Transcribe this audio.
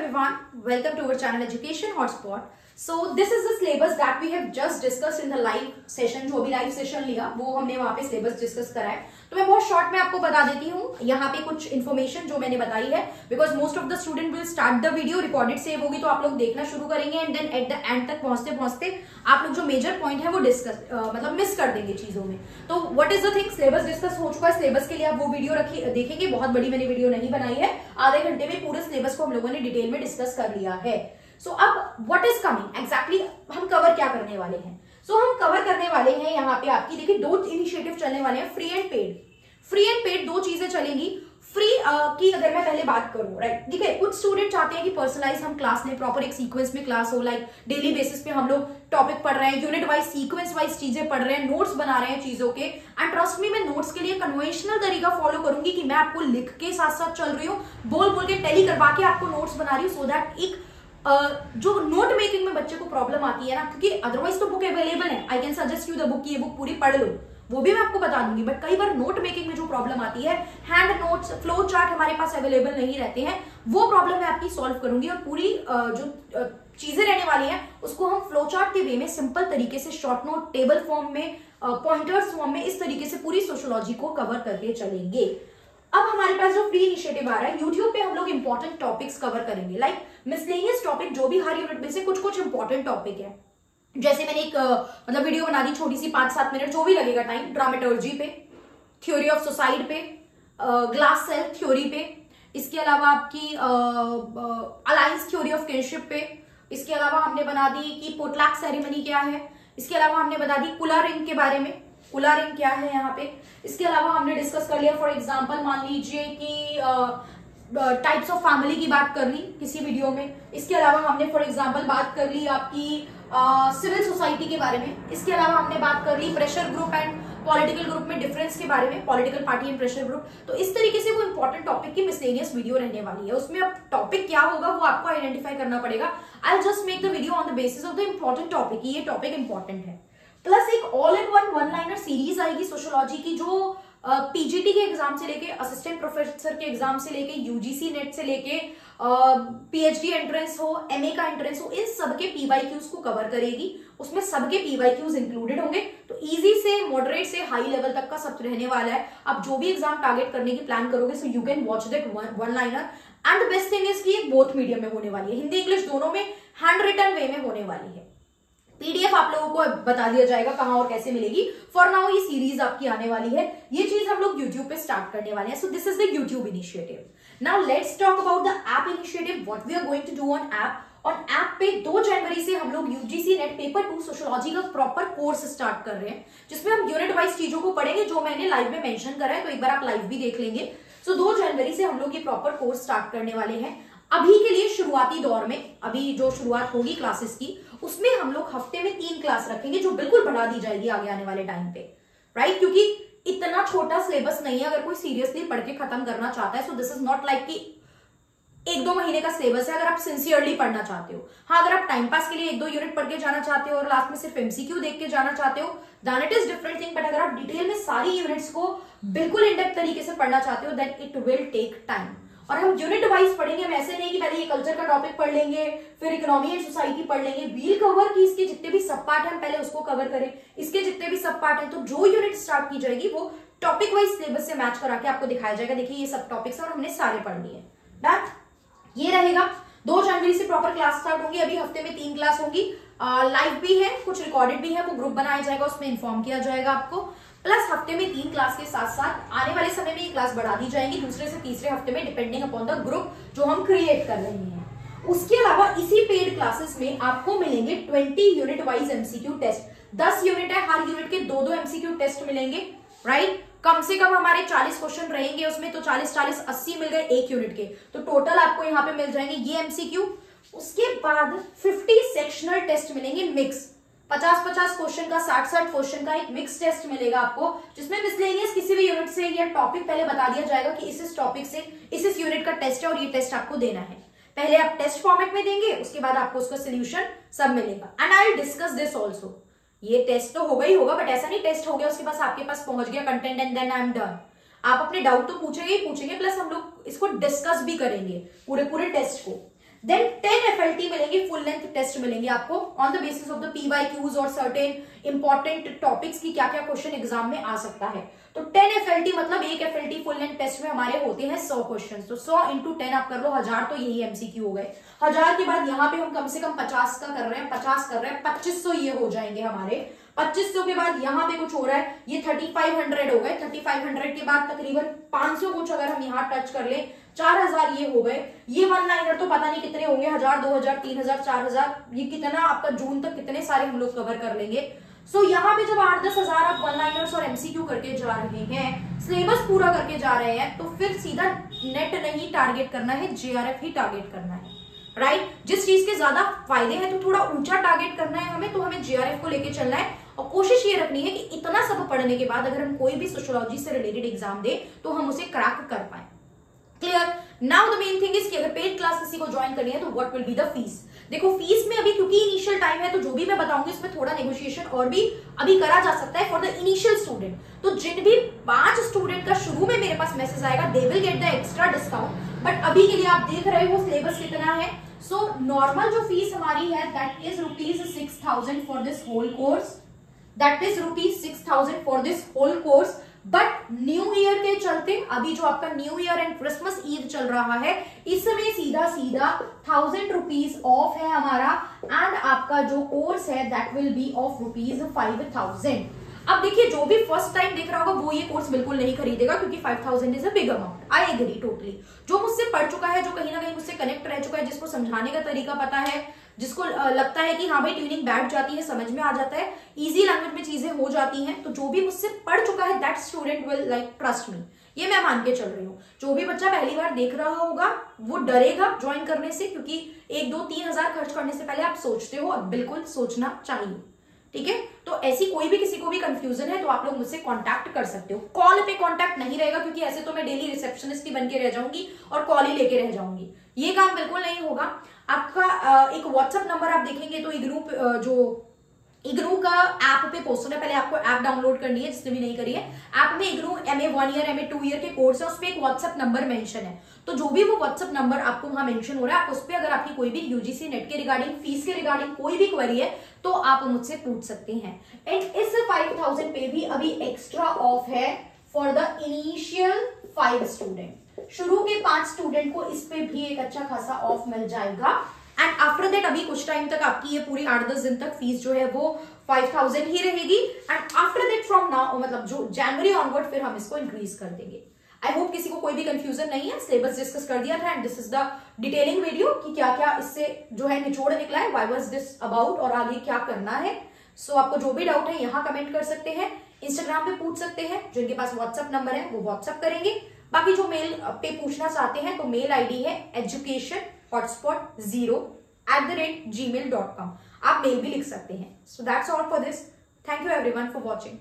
everyone, welcome to our channel Education Hotspot. So this is the syllabus that we have just discussed in the live session. जो भी live session लिया वो हमने वहाँ पे syllabus discuss करा है. तो मैं बहुत short में आपको बता देती हूँ यहाँ पे कुछ information जो मैंने बताई है, because most of the student will start the video, recorded save होगी तो आप लोग देखना शुरू करेंगे and then at the end तक पहुँचते पहुँचते आप लोग जो major point है वो discuss मतलब miss कर देंगे चीजों में. तो what is the thing, syllabus discuss हो चुका है. syllabus के लिए आप वो video देखेंगे. बहुत बड़ी मैंने video नहीं बनाई है. आधे घंटे में पूरे syllabus को हम लोगों ने डिटेल में डिस्कस कर लिया है. सो अब व्हाट इज कमिंग एग्जैक्टली, हम कवर क्या करने वाले हैं. सो हम कवर करने वाले हैं यहाँ पे आपकी देखिए दो इनिशिएटिव चलने वाले हैं, free and paid. Free and paid दो चीजें चलेंगी. फ्री की अगर मैं पहले बात करूं, राइट, देखिए कुछ स्टूडेंट चाहते हैं कि पर्सनलाइज हम क्लास लें, प्रॉपर एक सीक्वेंस में क्लास हो, लाइक डेली बेसिस पे हम लोग टॉपिक पढ़ रहे हैं, यूनिट वाइज सीक्वेंस वाइज चीजें पढ़ रहे हैं, नोट्स बना रहे हैं चीजों के. एंड ट्रस्ट मी, मैं नोट्स के लिए कन्वेंशनल तरीका फॉलो करूंगी कि मैं आपको लिख के साथ साथ चल रही हूँ, बोल बोल के टैली करवा के आपको नोट्स बना रही हूँ, सो दैट एक जो नोट मेकिंग में बच्चे को प्रॉब्लम आती है ना, क्योंकि अदरवाइज तो बुक अवेलेबल है, I can suggest you the book, ये बुक पूरी पढ़ लो, वो भी मैं आपको बता दूंगी. बट कई बार नोट मेकिंग में जो प्रॉब्लम आती है, हैंड नोट्स, फ्लो चार्ट हमारे पास अवेलेबल नहीं रहते हैं, वो प्रॉब्लम मैं आपकी सॉल्व करूंगी. और पूरी जो चीजें रहने वाली हैं उसको हम फ्लो चार्ट के वे में सिंपल तरीके से शॉर्ट नोट, टेबल फॉर्म में, पॉइंटर्स फॉर्म में, इस तरीके से पूरी सोशियोलॉजी को कवर करके चलेंगे. अब हमारे पास जो फ्री इनिशिएटिव आ रहा है, यूट्यूब पे हम लोग इंपॉर्टेंट टॉपिक्स कवर करेंगे, लाइक मिसलेनियस टॉपिक, जो भी हर यूनिट में से कुछ कुछ इंपॉर्टेंट टॉपिक है. जैसे मैंने एक मतलब वीडियो बना दी छोटी सी, 5-7 मिनट जो भी लगेगा टाइम, ड्रामेटर्जी पे, थ्योरी ऑफ सुसाइड पे, ग्लास सेल थ्योरी पे, इसके अलावा आपकी अलायंस थ्योरी ऑफ किनशिप पे, इसके अलावा हमने बना दी कि पोटलैक सेरेमनी क्या है, इसके अलावा हमने बता दी कुला रिंग के बारे में, कुला रिंग क्या है यहाँ पे. इसके अलावा हमने डिस्कस कर लिया, फॉर एग्जांपल मान लीजिए कि टाइप्स ऑफ फैमिली की बात कर ली किसी वीडियो में. इसके अलावा हमने फॉर एग्जांपल बात कर ली आपकी सिविल सोसाइटी के बारे में. इसके अलावा हमने बात कर ली pressure group and political group में डिफरेंस के बारे में, political party and pressure group. तो इस तरीके से वो इंपॉर्टेंट टॉपिक की मिसलेनियस वीडियो रहने वाली है. उसमें अब टॉपिक क्या होगा वो आपको आइडेंटिफाई करना पड़ेगा. I just make the video on the basis of the important topic, ये टॉपिक इंपॉर्टेंट है. प्लस एक all in one liner series आएगी सोशियोलॉजी की, जो पीजीटी के एग्जाम से लेके, असिस्टेंट प्रोफेसर के एग्जाम से लेके, यूजीसी नेट से लेके, पीएचडी एंट्रेंस हो, एमए का एंट्रेंस हो, इन सबके पीवाईक्यूज को कवर करेगी. उसमें सबके पीवाईक्यूज इंक्लूडेड होंगे. तो इजी से मॉडरेट से हाई लेवल तक का सब रहने वाला है. आप जो भी एग्जाम टारगेट करने की प्लान करोगे, so you can watch that one liner. And best thing is कि बोथ मीडियम में होने वाली है, हिंदी इंग्लिश दोनों में, हैंड रिटन वे में होने वाली है. पीडीएफ आप लोगों को बता दिया जाएगा कहां और कैसे मिलेगी. फॉर नाउ ये सीरीज आपकी आने वाली है, ये चीज हम लोग यूट्यूब पे स्टार्ट करने वाले हैं. So this is the YouTube initiative. Now let's talk about the app initiative, what we are going to do on app. और ऐप पे 2 जनवरी से हम लोग यूजीसी नेट पेपर 2 सोशियोलॉजी का प्रॉपर कोर्स स्टार्ट कर रहे हैं, जिसमें हम यूनिट वाइज चीजों को पढ़ेंगे, जो मैंने लाइव में मेंशन करा है, तो एक बार आप लाइव भी देख लेंगे. सो 2 जनवरी से हम लोग ये प्रॉपर कोर्स स्टार्ट करने वाले हैं. अभी के लिए शुरुआती दौर में, अभी जो शुरुआत होगी क्लासेस की, उसमें हम लोग हफ्ते में 3 क्लास रखेंगे, जो बिल्कुल बढ़ा दी जाएगी आगे आने वाले टाइम पे, राइट, क्योंकि इतना छोटा सिलेबस नहीं है अगर कोई सीरियसली पढ़ के खत्म करना चाहता है. सो दिस इज नॉट लाइक कि 1-2 महीने का सिलेबस है अगर आप सिंसियरली पढ़ना चाहते हो. हाँ, अगर आप टाइम पास के लिए 1-2 यूनिट पढ़ के जाना चाहते हो और लास्ट में सिर्फ एमसीक्यू देख के जाना चाहते हो, then it is different thing. But अगर आप डिटेल में सारी यूनिट्स को बिल्कुल इनडेप्थ तरीके से पढ़ना चाहते हो, then it will take time. और हम यूनिट वाइज पढ़ेंगे, हम ऐसे नहीं कि पहले ये कल्चर का टॉपिक पढ़ लेंगे, फिर इकोनॉमी एंड सोसाइटी पढ़ लेंगे. वील कवर की इसके जितने भी सब पार्ट हैं पहले उसको कवर करें, इसके जितने भी सब पार्ट हैं. तो जो यूनिट स्टार्ट की जाएगी वो टॉपिक वाइज सिलेबस से मैच करा के आपको दिखाया जाएगा. देखिए ये सब टॉपिक्स और हमने सारे पढ़ लिए. डन, ये रहेगा. 2 जनवरी से प्रॉपर क्लास स्टार्ट होंगी. अभी हफ्ते में 3 क्लास होंगी, लाइव भी है, कुछ रिकॉर्डेड भी है, वो ग्रुप बनाया जाएगा, उसमें इन्फॉर्म किया जाएगा आपको. प्लस हफ्ते में 3 क्लास के साथ साथ आने वाले समय में ये क्लास बढ़ा दी जाएंगी दूसरे से तीसरे हफ्ते में, डिपेंडिंग अपॉन द ग्रुप जो हम क्रिएट कर रहे हैं. उसके अलावा इसी पेड क्लासेस में आपको मिलेंगे 20 unit wise MCQ test. 10 unit है, हर यूनिट के 2-2 एमसीक्यू टेस्ट मिलेंगे, राइट. कम से कम हमारे 40 क्वेश्चन रहेंगे उसमें, तो 40-40 80 मिल गए एक यूनिट के. तो टोटल आपको यहाँ पे मिल जाएंगे ये एमसीक्यू. उसके बाद 50 सेक्शनल टेस्ट मिलेंगे मिक्स, 50-50 क्वेश्चन का, 60-60 क्वेश्चन का एक मिक्स टेस्ट मिलेगा आपको, जिसमें मिसलेनियस किसी भी यूनिट से या टॉपिक पहले बता दिया जाएगा कि इस टॉपिक से इस यूनिट का टेस्ट है और ये टेस्ट आपको देना है. पहले आप टेस्ट फॉर्मेट में देंगे, उसके बाद आपको उसका सोल्यूशन सब मिलेगा. And I will discuss this also. ये टेस्ट तो होगा ही होगा, बट ऐसा नहीं टेस्ट हो गया उसके पास आपके पास पहुंच गया content and then I am done. आप अपने डाउट तो पूछेंगे ही पूछेंगे, प्लस हम लोग इसको डिस्कस भी करेंगे पूरे टेस्ट को. देन 10 FLT मिलेंगे, फुल लेंथ टेस्ट मिलेंगे आपको on the basis of the PYQs और सर्टेन इंपॉर्टेंट टॉपिक्स की क्या क्या क्वेश्चन एग्जाम में आ सकता है। तो 10 FLT मतलब एक FLT फुल लेंथ टेस्ट में हमारे होते हैं 100 क्वेश्चन। तो 100 इंटू 10 आप कर लो 1000, तो यही MCQ हो गए। 1000 के बाद यहाँ पे हम कम से कम 50 का कर रहे हैं, 50 कर रहे हैं, 2500 ये हो जाएंगे हमारे। 2500 के बाद यहाँ पे कुछ हो रहा है, ये 3500 हो गए। 3500 के बाद तकरीबन 500 कुछ अगर हम यहाँ टच कर ले, 4000 ये हो गए। ये वन लाइनर तो पता नहीं कितने होंगे, 1000, 2000, 3000, 4000, ये कितना आपका जून तक कितने सारे हम लोग कवर कर लेंगे। सो यहाँ पे जब 8-10 हजार आप वन लाइनर्स और MCQ करके जा रहे हैं, सिलेबस पूरा करके जा रहे हैं, तो फिर सीधा नेट नहीं टारगेट करना है, JRF ही टारगेट करना है, राइट। जिस चीज के ज्यादा फायदे हैं तो थोड़ा ऊंचा टारगेट करना है हमें, तो हमें JRF को लेके चलना है। और कोशिश ये रखनी है कि इतना सब पढ़ने के बाद अगर हम कोई भी सोशियोलॉजी से रिलेटेड एग्जाम दे तो हम उसे क्रैक कर पाए। Clear. Now the main thing is कि अगर पेड क्लास किसी को ज्वाइन करनी है तो what will be the fees. देखो फीस में अभी क्योंकि इनिशियल टाइम है तो जो भी मैं बताऊंगी उसमें थोड़ा नेगोशिएशन और भी अभी करा जा सकता है फॉर द इनिशियल स्टूडेंट। तो जिन भी 5 स्टूडेंट का शुरू में मेरे पास मैसेज आएगा they will get the extra discount. But अभी के लिए आप देख रहे हो सिलेबस कितना है। सो नॉर्मल जो फीस हमारी है that is ₹6000 for this whole course, that is ₹6000 for this whole course. But new year के चलते अभी जो आपका new year and Christmas eve चल रहा है इसमें सीधा सीधा ₹1000 ऑफ है हमारा, एंड आपका जो कोर्स है दैट विल बी ऑफ ₹5000। अब देखिए जो भी फर्स्ट टाइम देख रहा होगा वो ये कोर्स बिल्कुल नहीं खरीदेगा क्योंकि 5000 is a big amount. I agree totally. जो मुझसे पढ़ चुका है, जो कहीं ना कहीं मुझसे कनेक्ट रह चुका है, जिसको समझाने का तरीका पता है, जिसको लगता है कि हाँ भाई ट्यूनिंग बैठ जाती है, समझ में आ जाता है, इजी लैंग्वेज में चीजें हो जाती हैं, तो जो भी मुझसे पढ़ चुका है that student will like trust me, ये मैं मान के चल रही हूँ। जो भी बच्चा पहली बार देख रहा होगा वो डरेगा ज्वाइन करने से, क्योंकि 1-2-3 हजार खर्च करने से पहले आप सोचते हो, अब बिल्कुल सोचना चाहिए। ठीक है। तो ऐसी कोई भी किसी को भी कंफ्यूजन है तो आप लोग मुझसे कांटेक्ट कर सकते हो। कॉल पे कांटेक्ट नहीं रहेगा क्योंकि ऐसे तो मैं डेली रिसेप्शनिस्ट ही बन के रह जाऊंगी और कॉल ही लेके रह जाऊंगी, ये काम बिल्कुल नहीं होगा। आपका एक व्हाट्सएप नंबर आप देखेंगे तो इग्नू का ऐप पे पोस्ट है, पहले आपको ऐप डाउनलोड करनी है जिसने भी नहीं करी है। ऐप में IGNOU MA 1 year MA 2 year के कोर्स है, उस पर एक व्हाट्सएप नंबर मेंशन है। तो जो भी वो व्हाट्सएप नंबर आपको वहां मेंशन हो रहा है, आप उस पर अगर आपकी कोई भी UGC नेट के रिगार्डिंग, फीस के रिगार्डिंग कोई भी क्वेरी है तो आप मुझसे पूछ सकते हैं। एंड इस 5000 पे भी अभी एक्स्ट्रा ऑफ है फॉर द इनिशियल 5 स्टूडेंट। शुरू के 5 स्टूडेंट को इस पे भी एक अच्छा खासा ऑफ मिल जाएगा। एंड आफ्टर दैट अभी कुछ टाइम तक आपकी ये पूरी 8-10 दिन तक फीस जो है वो 5000 ही रहेगी। And after that from now मतलब जो जनवरी ऑनवर्ड फिर हम इसको इंक्रीज कर देंगे। आई होप किसी को कोई भी कंफ्यूजन नहीं है। सिलेबस डिस्कस कर दिया था and this is the detailing video कि क्या क्या इससे जो है निचोड़ निकला है, व्हाई वाज दिस अबाउट और आगे क्या करना है। सो आपको जो भी डाउट है यहाँ कमेंट कर सकते हैं, इंस्टाग्राम पे पूछ सकते हैं, जिनके पास व्हाट्सएप नंबर है वो व्हाट्सएप करेंगे। बाकी जो मेल पे पूछना चाहते हैं तो मेल ID है educationhotspot0@gmail.com। आप मेल भी लिख सकते हैं। So that's all for this. Thank you everyone for watching.